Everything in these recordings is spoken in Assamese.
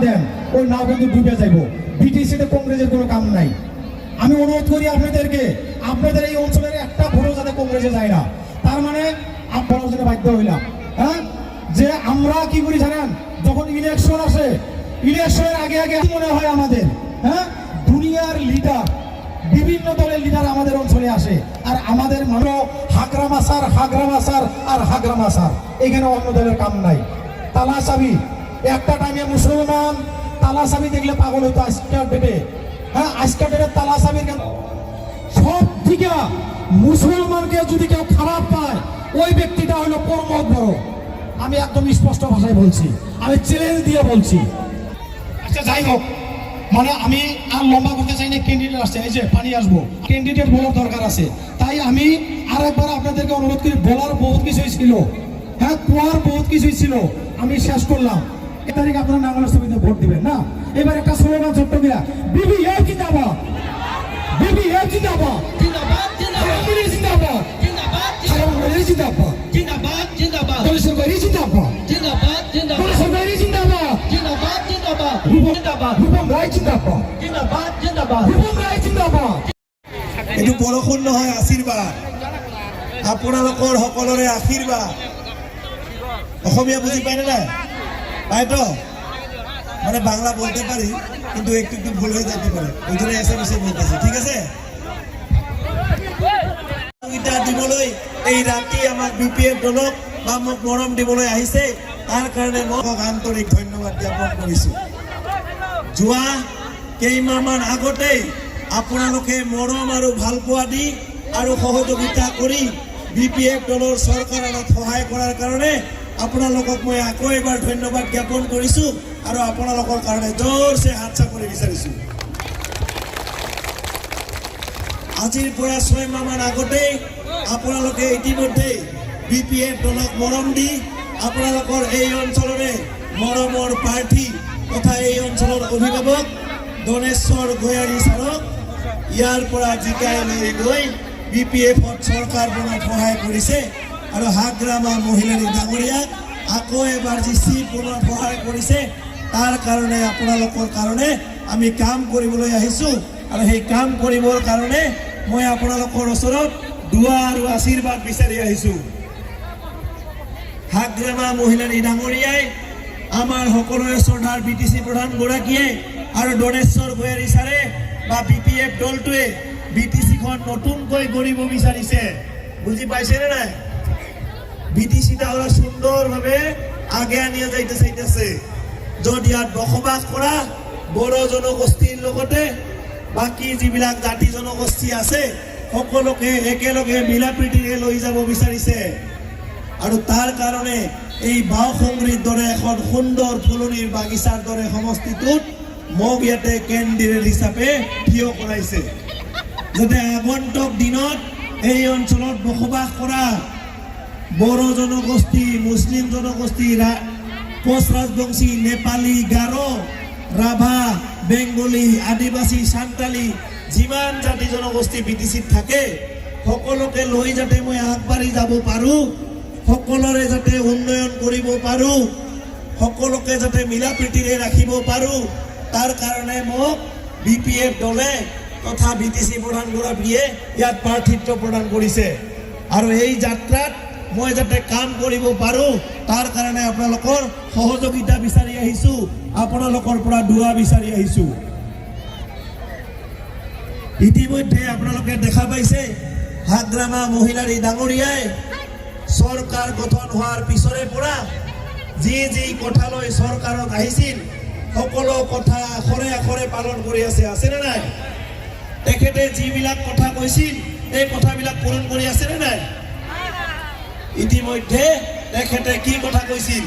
দেন ওই নাও কিন্তু ডুবে যাইব। বিটিসিতে কংগ্রেসের কোনো কাম নাই। আমি অনুরোধ করি আপনাদেরকে, আপনাদের এই অঞ্চলের একটা ভোটও যাতে কংগ্রেসে যায় না। তার মানে আপনারাও যেটা বাধ্য হইলাম, হ্যাঁ, যে আমরা কি করি জানেন, যখন ইলেকশন আসে, ইলেকশনের আগে আগে মনে হয় আমাদের, হ্যাঁ, দুনিয়ার লিডার, বিভিন্ন দলের লিডার আমাদের অঞ্চলে আসে, আর আমাদের মানুষ হাগরামাসার আর হাগরামাসার, এখানে অন্য দলের কাম নাই। তালা চাবি, একটা টাইমে মুসলমান তালা চাবি দেখলে পাগল হইতো আজকের ডেটে, হ্যাঁ, আজকের ডেটে তালা চাবির কেন সব থেকে মুসলমানকে যদি কেউ খারাপ পায় ওই ব্যক্তিটা হলো পরমত বড়। আমি একদম স্পষ্ট ভাষায় বলছি, আমি চ্যালেঞ্জ দিয়ে বলছি। আচ্ছা যাই হোক, মানে আমি আর লম্বা করতে চাই না, ক্যান্ডিডেট আসছে, এই যে পানি আসবো, ক্যান্ডিডেট বলার দরকার আছে। তাই আমি আর একবার আপনাদেরকে অনুরোধ করি, বলার বহুত কিছুই ছিল, হ্যাঁ, কোয়ার বহুত কিছুই ছিল, আমি শেষ করলাম। এ তারিখ আপনারা নাঙ্গলের ছবিতে ভোট দিবেন না। এবার একটা স্লোগান ছোট্ট মিলা, বিবি এ জিন্দাবাদ, বিবি এ জিন্দাবাদ, জিন্দাবাদ জিন্দাবাদ, জিন্দাবাদ জিন্দাবাদ, জিন্দাবাদ জিন্দাবাদ, সরকারি জিন্দাবাদ, জিন্দাবাদ জিন্দাবাদ, সরকারি জিন্দাবাদ, জিন্দাবাদ জিন্দাবাদ, রূপম রায় জিন্দাবাদ, জিন্দাবাদ জিন্দাবাদ, রূপম রায় জিন্দাবাদ। এইটো বৰষুণ নহয়, আশীৰ্বাদ, আপোনালোকৰ সকলোৰে আশীৰ্বাদ। অসমীয়া বুঝি পায় না? পাইতো? মানে বাংলা বলতে পারি, কিন্তু একটু একটু ভুল হয়ে যেতে পারে, ওই জন্য এসএমএস বলতেছি, ঠিক আছে? দিবলৈ এই ৰাতি আমাক বিপিএফ দলক বা মোক মৰম দিবলৈ আহিছে, তাৰ কাৰণে মই আন্তৰিক ধন্যবাদ জ্ঞাপন কৰিছোঁ। যোৱা কেইমাহমান আগতেই আপোনালোকে মৰম আৰু ভালপোৱা দি আৰু সহযোগিতা কৰি বিপিএফ দলৰ চৰকাৰক সহায় কৰাৰ কাৰণে আপোনালোকক মই আকৌ এবাৰ ধন্যবাদ জ্ঞাপন কৰিছোঁ আৰু আপোনালোকৰ কাৰণে জোৰছে হাত চাপৰি বিচাৰিছোঁ। আজিৰ পৰা 6 মাহমান আগতেই আপোনালোকে ইতিমধ্যে বিপিএফ দলক মৰম দি আপোনালোকৰ এই অঞ্চলৰে মৰমৰ প্ৰাৰ্থী তথা এই অঞ্চলৰ অভিভাৱক দনেশ্বৰ গয়াৰী ছাৰক ইয়াৰ পৰা জিকাই লৈ গৈ বিপিএফত চৰকাৰ বনাত সহায় কৰিছে, আৰু হাগ্ৰামা মহিলাৰী ডাঙৰীয়াক আকৌ এবাৰ যি চিফ বনোৱাত সহায় কৰিছে। তাৰ কাৰণে আপোনালোকৰ কাৰণে আমি কাম কৰিবলৈ আহিছোঁ, আৰু সেই কাম কৰিবৰ কাৰণে মই আপোনালোকৰ ওচৰত দুৱা আৰু আশীৰ্বাদ বিচাৰি আহিছোঁ। হাগ্ৰামা মহিলাৰী ডাঙৰীয়াই, আমাৰ সকলোৰে শ্ৰদ্ধাৰ বিটিচি প্ৰধানগৰাকীয়ে আৰু দনেশ্বৰ গয়াৰী ছাৰে বা বিপিএফ দলটোৱে বিটিচিখন নতুনকৈ গঢ়িব বিচাৰিছে। বুজি পাইছেনে নাই? বিটিচিটা হলে সুন্দৰভাৱে আগে আনিয়া যাইতে চাইতেছে, য'ত ইয়াত বসবাস কৰা বড়ো জনগোষ্ঠীৰ লগতে বাকী যিবিলাক জাতি জনগোষ্ঠী আছে সকলোকে একেলগে মিলা প্ৰীতিৰে লৈ যাব বিচাৰিছে। আৰু তাৰ কাৰণে এই বাওসংগীৰ দৰে এখন সুন্দৰ ফুলনিৰ বাগিচাৰ দৰে সমষ্টিটোত মোক ইয়াতে কেণ্ডিডেট হিচাপে থিয় কৰাইছে, যাতে আগন্তুক দিনত এই অঞ্চলত বসবাস কৰা বড়ো জনগোষ্ঠী, মুছলিম জনগোষ্ঠী, কোচ ৰাজবংশী, নেপালী, গাৰো, ৰাভা, বেংগলী, আদিবাসী, সান্তালী, যিমান জাতি জনগোষ্ঠী বিটিচিত থাকে সকলোকে লৈ যাতে মই আগবাঢ়ি যাব পাৰোঁ, সকলোৰে যাতে উন্নয়ন কৰিব পাৰোঁ, সকলোকে যাতে মিলা প্ৰীতিৰে ৰাখিব পাৰোঁ, তাৰ কাৰণে মোক বিপিএফ দলে তথা বিটিচি প্ৰধানগৰাকীয়ে ইয়াত প্ৰাৰ্থিত্ব প্ৰদান কৰিছে। আৰু এই যাত্ৰাত মই যাতে কাম কৰিব পাৰোঁ তাৰ কাৰণে আপোনালোকৰ সহযোগিতা বিচাৰি আহিছোঁ, আপোনালোকৰ পৰা দুৱা বিচাৰি আহিছোঁ। ইতিমধ্যে আপোনালোকে দেখা পাইছে হাগ্ৰামা মহিলাৰী ডাঙৰীয়াই চৰকাৰ গঠন হোৱাৰ পিছৰে পৰা যি যি কথালৈ চৰকাৰত আহিছিল সকলো কথা আখৰে আখৰে পালন কৰি আছেনে নাই? তেখেতে যিবিলাক কথা কৈছিল এই কথাবিলাক পূৰণ কৰি আছেনে নাই? ইতিমধ্যে তেখেতে কি কথা কৈছিল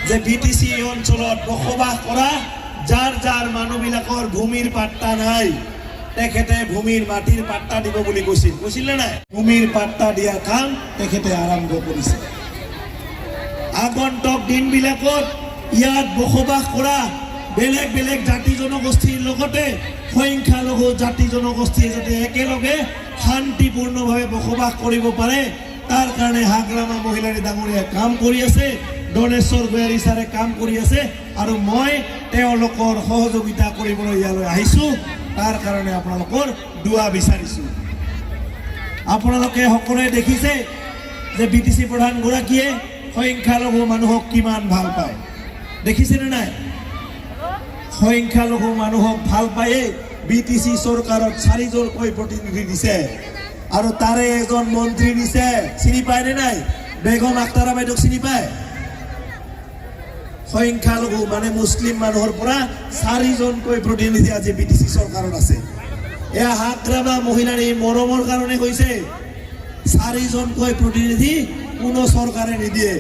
যে বিটিচি অঞ্চলত বসবাস কৰা যাৰ যাৰ মানুহবিলাকৰ ভূমিৰ পাট্টা নাই তেখেতে ভূমিৰ মাটিৰ পাট্টা দিব বুলি কৈছিল নে নাই? ভূমিৰ পাট্টা দিয়াৰ কাম তেখেতে আৰম্ভ কৰিছে। আগন্তুক দিনবিলাকত ইয়াত বসবাস কৰা বেলেগ বেলেগ জাতি জনগোষ্ঠীৰ লগতে সংখ্যালঘু জাতি জনগোষ্ঠীয়ে যাতে একেলগে শান্তিপূৰ্ণভাৱে বসবাস কৰিব পাৰে তাৰ কাৰণে হাগ্ৰামা মহিলাৰী ডাঙৰীয়াই কাম কৰি আছে, দনেশ্বৰ গয়াৰী ছাৰে কাম কৰি আছে, আৰু মই তেওঁলোকৰ সহযোগিতা কৰিবলৈ ইয়ালৈ আহিছোঁ তাৰ কাৰণে আপোনালোকৰ দুৱা বিচাৰিছোঁ আপোনালোকে সকলোৱে দেখিছে যে বিটিসি প্ৰধানগৰাকীয়ে সংখ্যালঘু মানুহক কিমান ভাল পায় দেখিছেনে নাই সংখ্যালঘু মানুহক ভাল পায়ে বিটিসি চৰকাৰত 4জনকৈ প্ৰতিনিধি দিছে আৰু তাৰে এজন মন্ত্ৰী দিছে চিনি পায়নে নাই বেগম আখতাৰা বাইদেউক চিনি পায় সংখ্যালঘু মানে মুছলিম মানুহৰ পৰা 4জনকৈ প্ৰতিনিধি আজি বিটিসি চৰকাৰত আছে এয়া হাগ্ৰামা মহিলাৰ এই মৰমৰ কাৰণে হৈছে 4জনকৈ প্ৰতিনিধি কোনো চৰকাৰে নিদিয়ে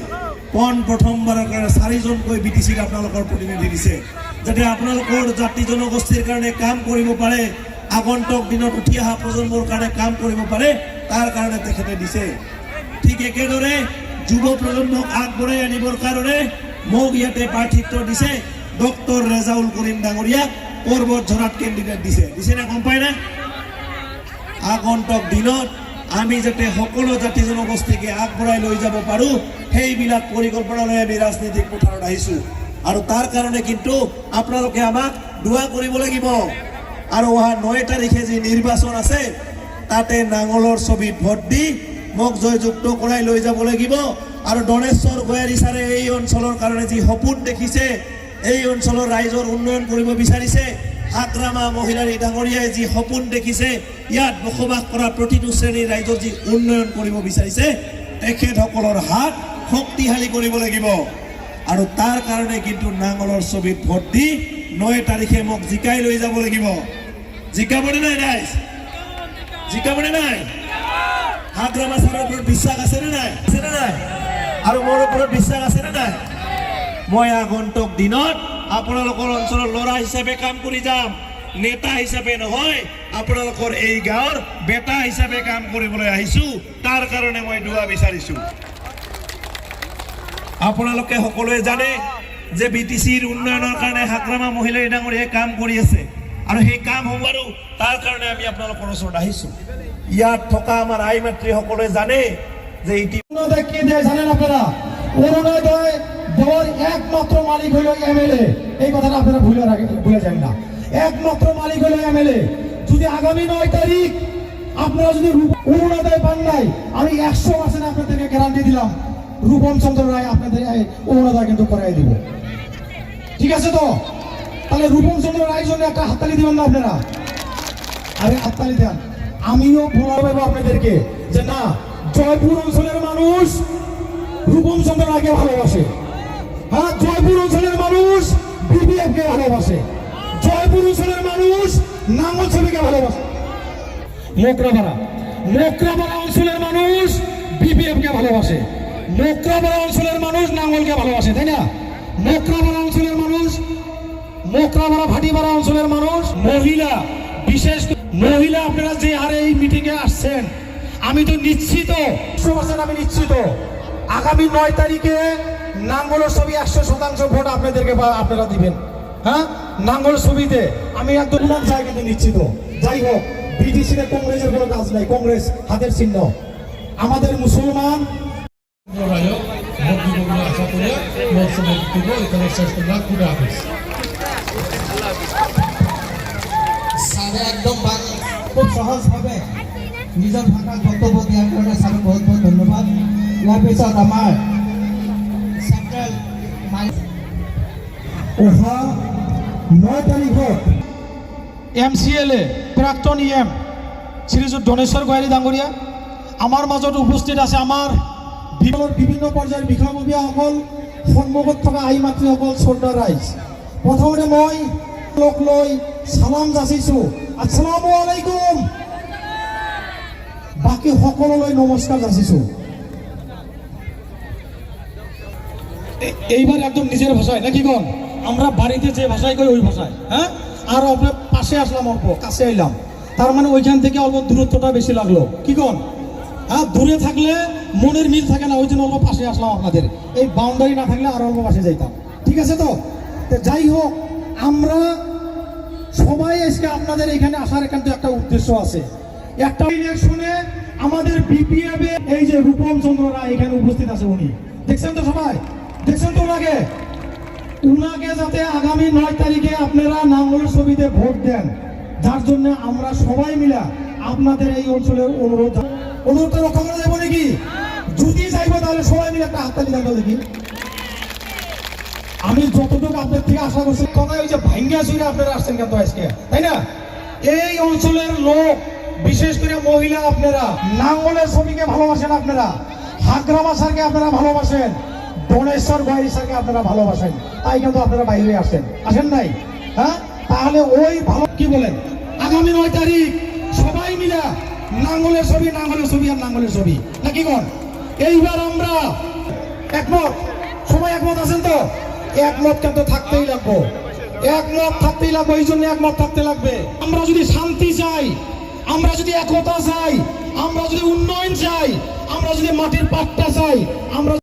প্ৰথমবাৰৰ কাৰণে 4জনকৈ বিটিসিৰ আপোনালোকৰ প্ৰতিনিধি দিছে যাতে আপোনালোকৰ জাতি জনগোষ্ঠীৰ কাৰণে কাম কৰিব পাৰে আগন্তুক দিনত উঠি অহা প্ৰজন্মৰ কাৰণে কাম কৰিব পাৰে তাৰ কাৰণে তেখেতে দিছে ঠিক একেদৰে যুৱ প্ৰজন্মক আগবঢ়াই আনিবৰ কাৰণে মোক ইয়াতে প্ৰাৰ্থিত্ব দিছে ডক্টৰ ৰেজাউল কৰিম ডাঙৰীয়াক পৰ্বত ঝৰাত কেণ্ডিডেট দিছে না গম পায় না আগন্তুক দিনত আমি যাতে সকলো জাতি জনগোষ্ঠীকে আগবঢ়াই লৈ যাব পাৰোঁ সেইবিলাক পৰিকল্পনা লৈ আমি ৰাজনীতিক পথাৰত আহিছোঁ আৰু তাৰ কাৰণে কিন্তু আপোনালোকে আমাক দোৱা কৰিব লাগিব আৰু অহা 9 তাৰিখে যি নিৰ্বাচন আছে তাতে নাঙলৰ ছবিত ভোট দি মোক জয়যুক্ত কৰাই লৈ যাব লাগিব আৰু দনেশ্বৰ গোয়াৰী ছাৰে এই অঞ্চলৰ কাৰণে যি সপোন দেখিছে এই অঞ্চলৰ ৰাইজৰ উন্নয়ন কৰিব বিচাৰিছে হাগ্ৰামা মহিলাৰ ডাঙৰীয়াই যি সপোন দেখিছে ইয়াত বসবাস কৰা প্ৰতিটো শ্ৰেণীৰ ৰাইজৰ যি উন্নয়ন কৰিব বিচাৰিছে তেখেতসকলৰ হাত শক্তিশালী কৰিব লাগিব আৰু তাৰ কাৰণে কিন্তু নাঙলৰ ছবিত ভোট দি 9 তাৰিখে মোক জিকাই লৈ যাব লাগিব জিকাবনে নাই ৰাইজ জিকাবনে নাই হাগ্ৰামা ছাৰৰ ওপৰত বিশ্বাস আছে নে নাই আৰু মোৰ ওপৰত বিশ্বাস আছে নে নাই মই আগন্তুক দিনত আপোনালোকৰ অঞ্চলৰ ল'ৰা হিচাপে কাম কৰি যাম নেতা হিচাপে নহয় আপোনালোকৰ এই গাঁৱৰ বেটা হিচাপে কাম কৰিবলৈ আহিছোঁ তাৰ কাৰণে মই দুৱা বিচাৰিছোঁ আপোনালোকে সকলোৱে জানে যে বিটিসিৰ উন্নয়নৰ কাৰণে হাগ্ৰামা মহিলা ডাঙৰীয়াই কাম কৰি আছে আৰু সেই কাম হ'ব তাৰ কাৰণে আমি আপোনালোকৰ ওচৰত আহিছোঁ ইয়াত থকা আমাৰ আই মাতৃ সকলোৱে জানে যে অৰুণোদয় কি দেয় জানেন আপনারা অরুণোদয় দেওয়ার একমাত্র মালিক হলো এমএলএ এই কথাটা আপনারা ভুলে যান না একমাত্র মালিক হলো এমএলএ যদি আগামী 9 তারিখ আপনারা যদি অরুণোদয় পান নাই আমি 100% আপনাদেরকে গ্যারান্টি দিলাম রূপম চন্দ্র রায় আপনাদের অরুণোদয় কিন্তু করাই দিব ঠিক আছে তো তাহলে রূপম চন্দ্র রায়ের জন্য একটা হাততালি দিবেন না আপনারা আরে হাততালি দেন আমিও বলবো আপনাদেরকে যে না জয়পুর অঞ্চলের মানুষ রূপম চন্দ্র রায়কে ভালোবাসে হ্যাঁ জয়পুর অঞ্চলের মানুষ বিপিএফ কে ভালোবাসে জয়পুর অঞ্চলের মানুষ নাঙ্গল ছবিকে ভালোবাসে মোকরাপাড়া অঞ্চলের মানুষ বিপিএফ কে ভালোবাসে মোকরাপাড়া অঞ্চলের মানুষ নাঙ্গলকে ভালোবাসে তাই না মোকরাপাড়া অঞ্চলের মানুষ মোকরাপাড়া ভাটিপাড়া অঞ্চলের মানুষ মহিলা বিশেষ মহিলা আপনারা যে হারে এই মিটিংয়ে আসছেন আমি তো নিশ্চিত 100% আমি নিশ্চিত আগামী 9 তারিখে নাঙ্গলের ছবি 100% ভোট আপনাদেরকে আপনারা দিবেন হ্যাঁ নাঙ্গল ছবিতে আমি একদম চাই কিন্তু নিশ্চিত যাই হোক বিটিসিতে কংগ্রেসের কোনো কাজ নাই কংগ্রেস হাতের চিহ্ন আমাদের মুসলমান আশা করি এখানে শেষ করলাম খুদা হাফেজ একদম খুব সহজভাৱে নিজৰ ভাষাত বক্তব্য দিয়াৰ কাৰণে ছাৰক বহুত বহুত ধন্যবাদ ইয়াৰ পিছত আমাৰ চেণ্ট্ৰেল অহা 9 তাৰিখত MCLA প্ৰাক্তন EM শ্ৰীযুত দনেশ্বৰ গোহাৰী ডাঙৰীয়া আমাৰ মাজত উপস্থিত আছে আমাৰ বিভিন্ন পৰ্যায়ৰ বিষয়ববীয়াসকল সন্মুখত থকা আই মাতৃসকল শ্ৰদ্ধা ৰাইজ প্ৰথমতে মই লোক লৈ সালাম যাচিছোঁ আসসালামু আলাইকুম বাকি সকললৈ নমস্কাৰ যাচিছোঁ এইবার একদম নিজের ভাষায় নাকি কোন আমরা বাড়িতে যে ভাষায় কই ওই ভাষায় হ্যাঁ আর আপনার পাশে আসলাম অল্প কাছে এলাম তার মানে ওইখান থেকে অল্প দূরত্বটা বেশি লাগলো কি কোন হ্যাঁ দূরে থাকলে মনের মিল থাকে না ওই জন্য অল্প পাশে আসলাম আপনাদের এই বাউন্ডারি না থাকলে আর অল্প পাশে যাইতাম ঠিক আছে তো যাই হোক আমরা সবাই আজকে আপনাদের এখানে আসার কিন্তু একটা উদ্দেশ্য আছে একটা ইলেকশনে আমাদের বিপিএফ এই যে রূপম চন্দ্র রায় এখানে উপস্থিত আছে উনি দেখছেন তো সবাই দেখছেন তো ওনাকে উনাকে যাতে আগামী 9 তারিখে আপনারা নাঙ্গলের ছবিতে ভোট দেন, যার জন্য আমরা সবাই মিলে আপনাদের এই অঞ্চলের অনুরোধটা রক্ষা করা যাবে নাকি? যদি চাইবো তাহলে সবাই মিলে একটা হাততালি দেন তো দেখি। আমি যতটুকু আপনার থেকে আশা করছি, কথা ওই যে ভাঙ্গা চুরে আপনারা আসছেন কেন আজকে, তাই না? এই অঞ্চলের লোক, বিশেষ করে মহিলা, আপনারা নাঙ্গলের ছবিকে ভালোবাসেন, আপনারা হাগ্রামা স্যারকে আপনারা ভালোবাসেন, দনেশ্বর গোয়ারি স্যারকে আপনারা ভালোবাসেন, তাই কিন্তু আপনারা বাইরে আসেন নাই? হ্যাঁ, তাহলে ওই ভালো কি বলেন, আগামী 9 তারিখ সবাই মিলে নাঙ্গলের ছবি আর নাঙ্গলের ছবি নাকি কোন? এইবার আমরা একমত, সবাই একমত আছেন তো? একমত কিন্তু থাকতেই লাগবো, এই জন্য একমত থাকতে লাগবে। আমরা যদি শান্তি চাই, আমরা যদি একতা চাই, আমরা যদি উন্নয়ন চাই, আমরা যদি মাটির পাট্টা চাই, আমরা